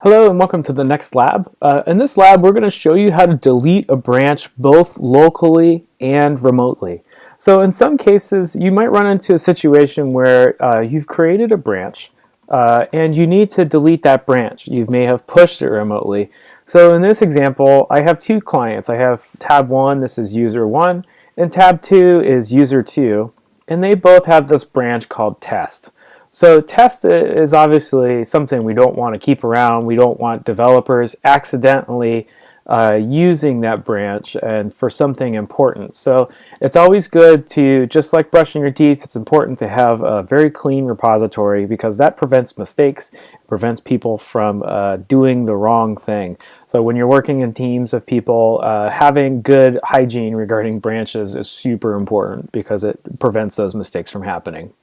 Hello and welcome to the next lab. In this lab, we're going to show you how to delete a branch both locally and remotely. So in some cases, you might run into a situation where you've created a branch and you need to delete that branch. You may have pushed it remotely. So in this example, I have two clients. I have tab 1, this is user 1, and tab 2 is user 2, and they both have this branch called test. So test is obviously something we don't want to keep around. We don't want developers accidentally using that branch and for something important. So it's always good to, just like brushing your teeth, it's important to have a very clean repository because that prevents mistakes, prevents people from doing the wrong thing. So when you're working in teams of people, having good hygiene regarding branches is super important because it prevents those mistakes from happening.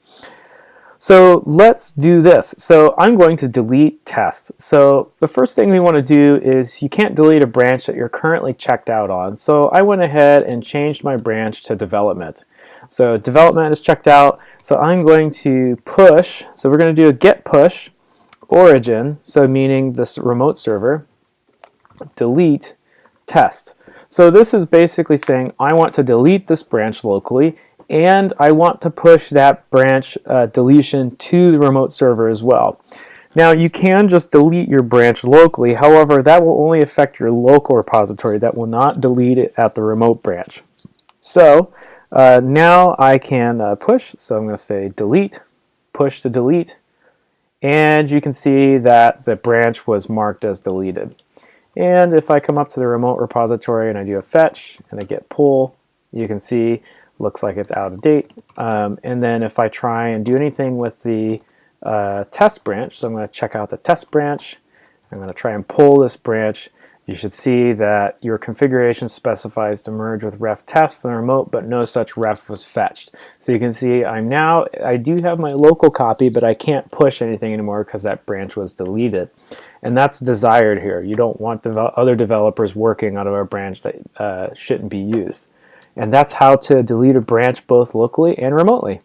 So let's do this. So I'm going to delete test. So the first thing we want to do is you can't delete a branch that you're currently checked out on. So I went ahead and changed my branch to development. So development is checked out. So I'm going to push. So we're going to do a get push origin. So meaning this remote server, delete test. So this is basically saying I want to delete this branch locally, and I want to push that branch deletion to the remote server as well. Now you can just delete your branch locally, however that will only affect your local repository. That will not delete it at the remote branch. So now I can push, so I'm going to say delete, push to delete, and you can see that the branch was marked as deleted. And if I come up to the remote repository and I do a fetch and I get pull, you can see looks like it's out of date. And then if I try and do anything with the test branch, so I'm going to check out the test branch. I'm going to try and pull this branch. You should see that your configuration specifies to merge with ref test from the remote, but no such ref was fetched. So you can see I do have my local copy, but I can't push anything anymore because that branch was deleted. And that's desired here. You don't want other developers working out of a branch that shouldn't be used. And that's how to delete a branch both locally and remotely.